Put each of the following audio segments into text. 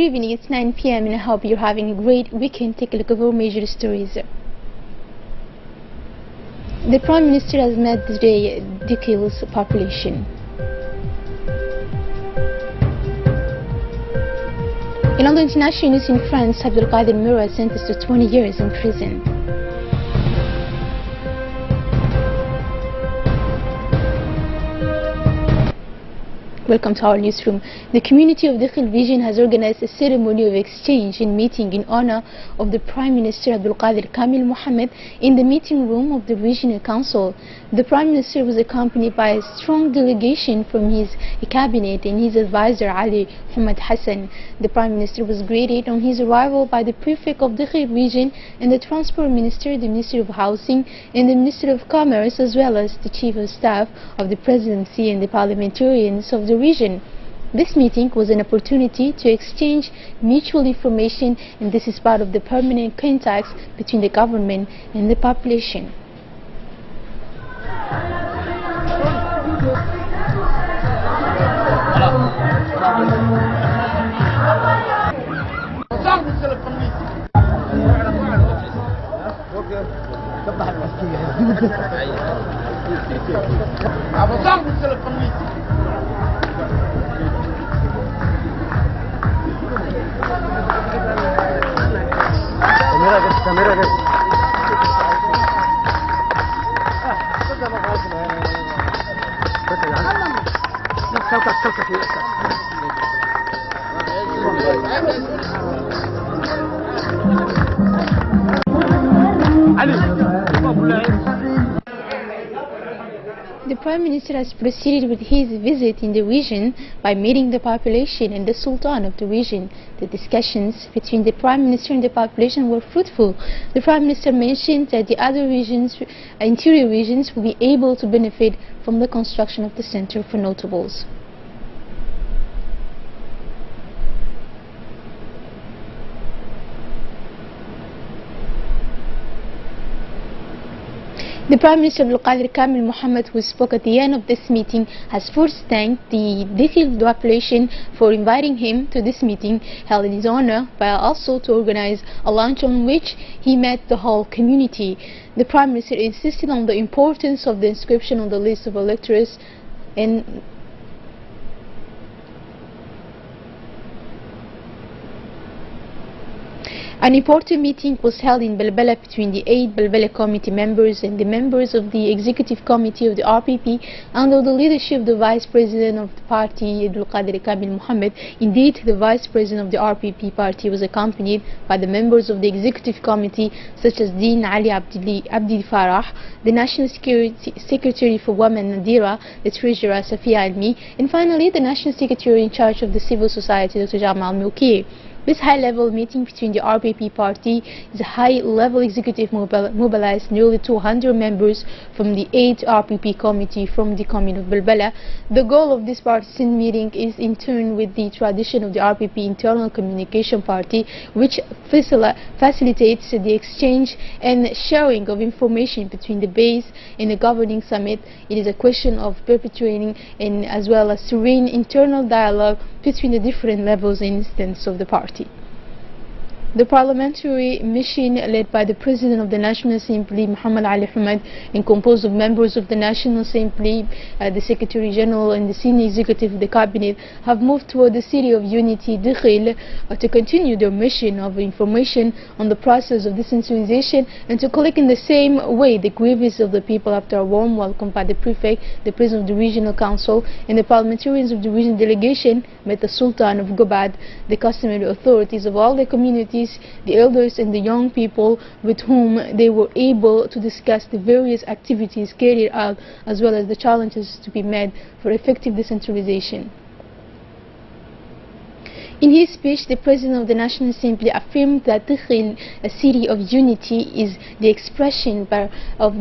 evening, it's 9 p.m. and I hope you're having a great weekend. Take a look at our major stories. The Prime Minister has met today Dikil's population. In London International News in France, Abdelkader Mira sentenced to 20 years in prison. Welcome to our newsroom. The community of Dakhil Region has organized a ceremony of exchange and meeting in honor of the Prime Minister Abdelkader Kamil Mohammed in the meeting room of the Regional Council. The Prime Minister was accompanied by a strong delegation from his cabinet and his advisor Ali Muhammad Hassan. The Prime Minister was greeted on his arrival by the Prefect of Dakhil Region and the Transport Minister, the Minister of Housing and the Minister of Commerce, as well as the Chief of Staff of the Presidency and the parliamentarians of the region. This meeting was an opportunity to exchange mutual information, and this is part of the permanent contacts between the government and the population. The Prime Minister has proceeded with his visit in the region by meeting the population and the Sultan of the region. The discussions between the Prime Minister and the population were fruitful. The Prime Minister mentioned that the other regions, interior regions, will be able to benefit from the construction of the Center for Notables. The Prime Minister Abdelkader Kamil Mohammed, who spoke at the end of this meeting, has first thanked the Dakhil population for inviting him to this meeting held in his honor, but also to organize a lunch on which he met the whole community. The Prime Minister insisted on the importance of the inscription on the list of electors and an important meeting was held in Belbela between the 8 Belbela committee members and the members of the executive committee of the RPP under the leadership of the Vice President of the party, Abdelkader Kamil Mohammed. Indeed, the Vice President of the RPP party was accompanied by the members of the executive committee such as Dean Ali Abdi Farah, the National Secretary for Women Nadira, the Treasurer Safia Almi, and finally the National Secretary in charge of the civil society, Dr. Jamal Milki. This high-level meeting between the RPP party is a high-level executive mobilized nearly 200 members from the 8 RPP committee from the commune of Belbela. The goal of this partisan meeting is in turn with the tradition of the RPP internal communication party, which facilitates the exchange and sharing of information between the base and the governing summit. It is a question of perpetuating and as well as serene internal dialogue between the different levels and instances of the party. The parliamentary mission led by the President of the National Assembly, Muhammad Ali Hamad, and composed of members of the National Assembly, the Secretary General and the Senior Executive of the Cabinet, have moved toward the city of Unity, Dakhil, to continue their mission of information on the process of decentralization and to collect in the same way the grievances of the people. After a warm welcome by the Prefect, the President of the Regional Council and the parliamentarians of the regional delegation met the Sultan of Gobad, the customary authorities of all the communities, the elders and the young people with whom they were able to discuss the various activities carried out as well as the challenges to be met for effective decentralization. In his speech, the President of the National Assembly affirmed that Dakhil, a city of unity, is the expression of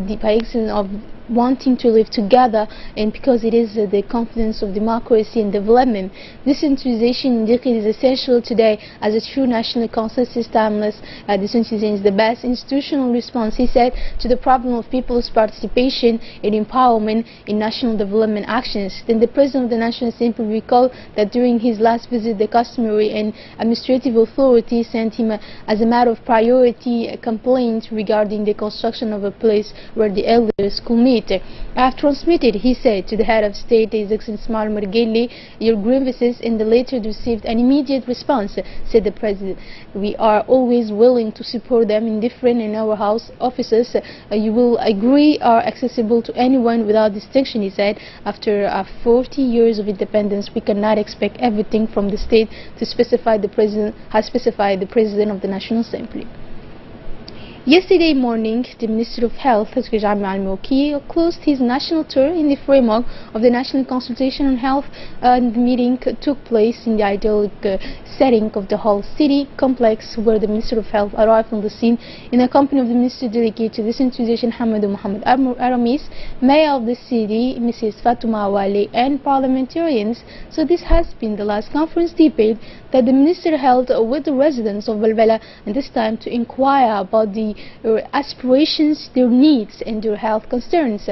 wanting to live together, and because it is the confidence of democracy and development. Decentralization is essential today as a true national consensus timeless. Decentralization is the best institutional response, he said, to the problem of people's participation and empowerment in national development actions. Then the President of the National Assembly recalled that during his last visit, the customary and administrative authority sent him as a matter of priority a complaint regarding the construction of a place where the elders could meet. I have transmitted, he said, to the head of state, His Excellency Ismail Margeli, your grievances, and the latter received an immediate response, said the President. We are always willing to support them in different in our house offices. You will agree are accessible to anyone without distinction, he said. After 40 years of independence, we cannot expect everything from the state to specify the President has specified the President of the National Assembly. Yesterday morning, the Minister of Health, closed his national tour in the framework of the National Consultation on Health. The meeting took place in the idyllic setting of the whole city complex, where the Minister of Health arrived on the scene in the company of the Minister Delegate to Decentralization, Hamadou Mohamed Aramis, Mayor of the city, Mrs. Fatouma Wale, and parliamentarians. So this has been the last conference debate that the Minister held with the residents of Belbela, and this time to inquire about their aspirations, their needs, and their health concerns.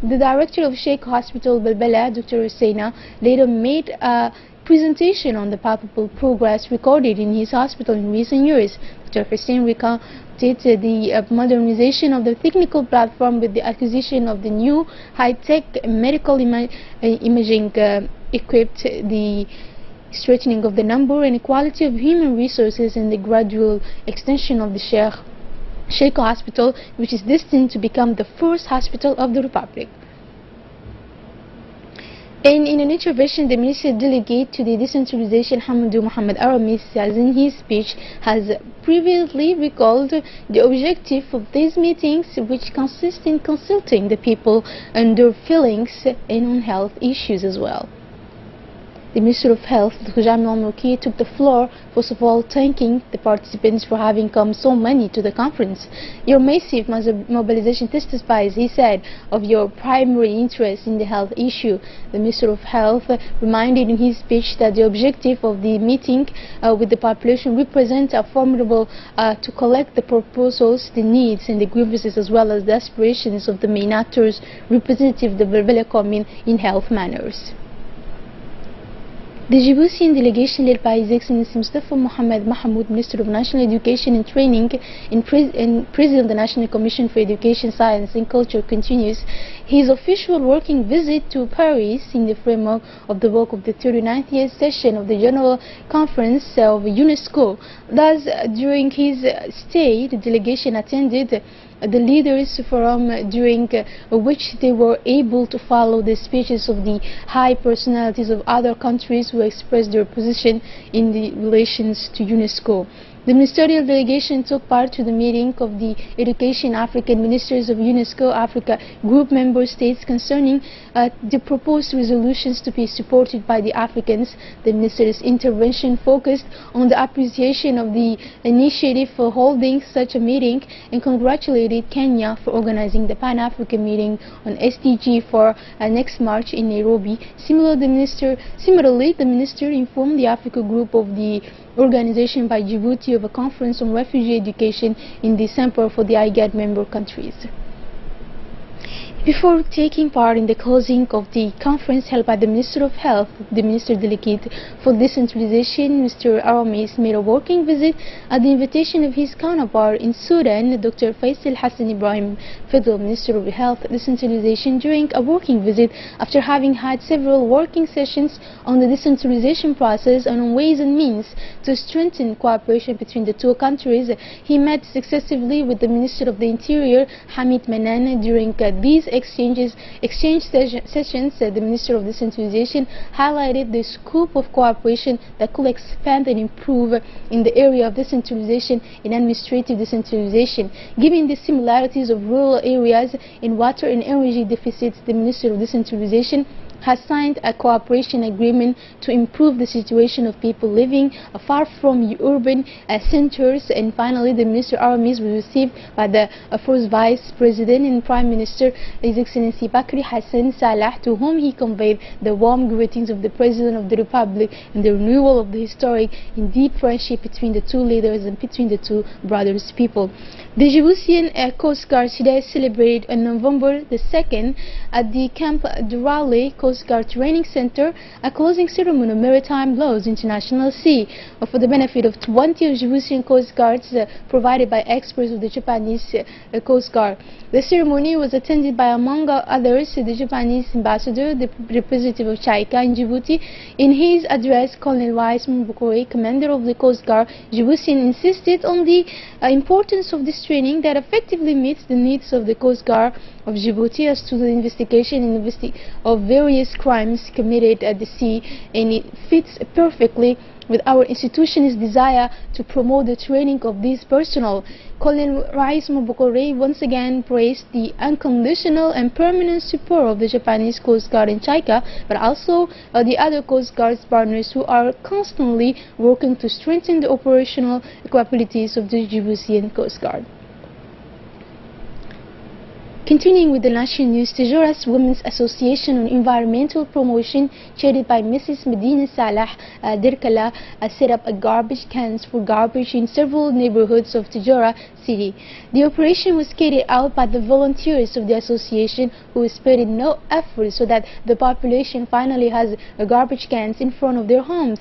The director of Sheikh Hospital Belbela, Dr. Husseina, later made a presentation on the palpable progress recorded in his hospital in recent years. Dr. Hussein recounted the modernization of the technical platform with the acquisition of the new high-tech medical imaging equipped, the strengthening of the number and quality of human resources, and the gradual extension of the Sheikh Hospital, which is destined to become the first hospital of the Republic. And in an intervention, the Minister Delegate to the Decentralization, Hamadou Mohamed Aramis, as in his speech, has previously recalled the objective of these meetings, which consist in consulting the people on their feelings and on health issues as well. The Minister of Health, took the floor, first of all thanking the participants for having come so many to the conference. Your massive mobilization testifies, he said, of your primary interest in the health issue. The Minister of Health reminded in his speech that the objective of the meeting with the population represents a formidable to collect the proposals, the needs, and the grievances, as well as the aspirations of the main actors representative of the Belbela commune in health matters. The Djiboutian delegation led by His Excellency Mustafa Mohamed Mahmoud, Minister of National Education and Training and President of the National Commission for Education, Science and Culture, continues his official working visit to Paris in the framework of the work of the 39th year session of the General Conference of UNESCO. Thus, during his stay, the delegation attended the Leaders Forum, during which they were able to follow the speeches of the high personalities of other countries who expressed their position in the relations to UNESCO. The ministerial delegation took part to the meeting of the Education African Ministers of UNESCO Africa Group member states concerning the proposed resolutions to be supported by the Africans. The minister's intervention focused on the appreciation of the initiative for holding such a meeting and congratulated Kenya for organizing the Pan-African meeting on SDG for next March in Nairobi. Similarly, the minister informed the Africa Group of the organization by Djibouti of a conference on refugee education in December for the IGAD member countries. Before taking part in the closing of the conference held by the Minister of Health, the Minister Delegate for Decentralization, Mr. Aramis, made a working visit at the invitation of his counterpart in Sudan, Dr. Faisal Hassan Ibrahim, Federal Minister of Health Decentralization, during a working visit after having had several working sessions on the decentralization process and on ways and means to strengthen cooperation between the two countries. He met successively with the Minister of the Interior, Hamid Manan. During these exchange sessions, the Minister of Decentralization highlighted the scope of cooperation that could expand and improve in the area of decentralization and administrative decentralization. Given the similarities of rural areas in water and energy deficits, the Minister of Decentralization has signed a cooperation agreement to improve the situation of people living far from urban centers. And finally, the Minister Armies was received by the first Vice President and Prime Minister, His Excellency Bakri Hassan Salah, to whom he conveyed the warm greetings of the President of the Republic and the renewal of the historic and deep friendship between the two leaders and between the two brothers people. The Djiboutian Coast Guard today celebrated on November the 2nd at the Camp Durale Coast Guard Training Center a closing ceremony of maritime laws international sea for the benefit of 20 of Djiboutian Coast Guards provided by experts of the Japanese Coast Guard. The ceremony was attended by, among others, the Japanese ambassador, the representative of Chaika in Djibouti. In his address, Colonel Wais Mbukwe, commander of the Coast Guard Djiboutian, insisted on the importance of this training that effectively meets the needs of the Coast Guard of Djibouti as to the investigation of various crimes committed at the sea, and it fits perfectly with our institution's desire to promote the training of this personnel. Colonel Rais Mubukore once again praised the unconditional and permanent support of the Japanese Coast Guard in Chaika, but also the other Coast Guard partners who are constantly working to strengthen the operational capabilities of the Djiboutian Coast Guard. Continuing with the national news, Tajoura's Women's Association on Environmental Promotion, chaired by Mrs. Medina Salah Dirkala, set up a garbage cans for garbage in several neighborhoods of Tajoura city. The operation was carried out by the volunteers of the association, who spared no effort so that the population finally has garbage cans in front of their homes.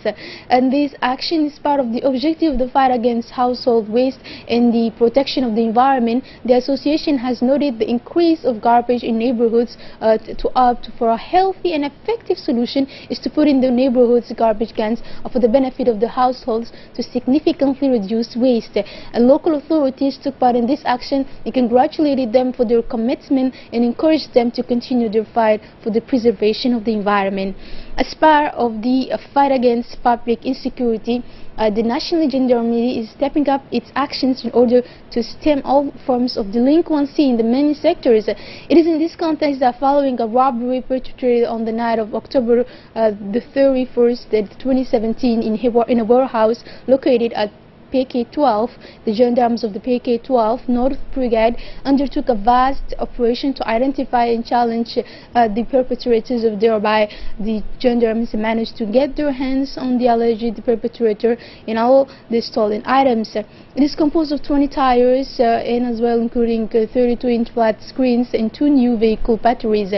And this action is part of the objective of the fight against household waste and the protection of the environment. The association has noted the increase of garbage in neighborhoods to opt for a healthy and effective solution is to put in the neighborhoods garbage cans for the benefit of the households to significantly reduce waste. And local authorities took part in this action and congratulated them for their commitment and encouraged them to continue their fight for the preservation of the environment. As part of the fight against public insecurity, the National Gendarmerie is stepping up its actions in order to stem all forms of delinquency in the many sectors. It is in this context that following a robbery perpetrated on the night of October the 31st, 2017 in a warehouse located at PK-12, the gendarmes of the PK-12 North Brigade undertook a vast operation to identify and challenge the perpetrators. Thereby, the gendarmes managed to get their hands on the alleged perpetrator and all the stolen items. It is composed of 20 tires and as well including 32-inch flat screens and 2 new vehicle batteries.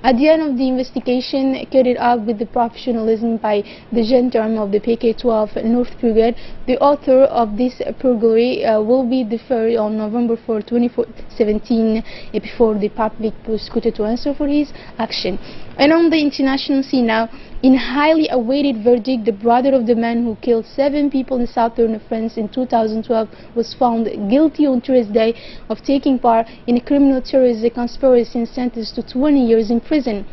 At the end of the investigation carried out with the professionalism by the gendarme of the PK-12 North Brigade, the author of this burglary will be deferred on November 4, 2017 before the public prosecutor to answer for his action. And on the international scene now, in a highly awaited verdict, the brother of the man who killed 7 people in southern France in 2012 was found guilty on Thursday of taking part in a criminal terrorist conspiracy and sentenced to 20 years in prison.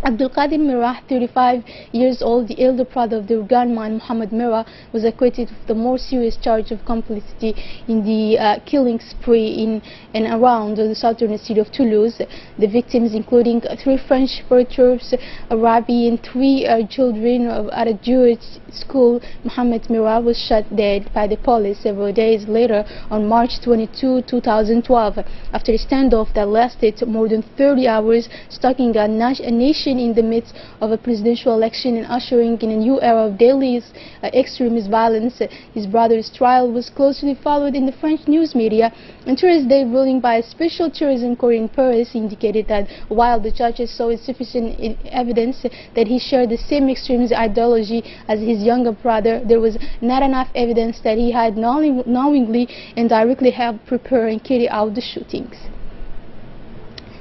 Abdul Qadir Mirah, 35 years old, the elder brother of the gunman Muhammad Mirah, was acquitted of the more serious charge of complicity in the killing spree in and around the southern city of Toulouse. The victims, including 3 French preachers, a rabbi, and 3 children at a Jewish school. Muhammad Mirah was shot dead by the police several days later on March 22, 2012, after a standoff that lasted more than 30 hours, stalking a nation in the midst of a presidential election and ushering in a new era of daily extremist violence. His brother's trial was closely followed in the French news media, and Thursday ruling by a special terrorism court in Paris indicated that while the judges saw insufficient evidence that he shared the same extremist ideology as his younger brother, there was not enough evidence that he had knowingly and directly helped prepare and carry out the shootings.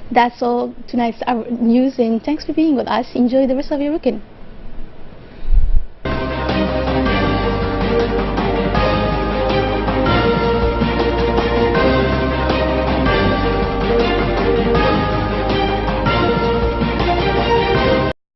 That's all tonight's news, and thanks for being with us. Enjoy the rest of your weekend.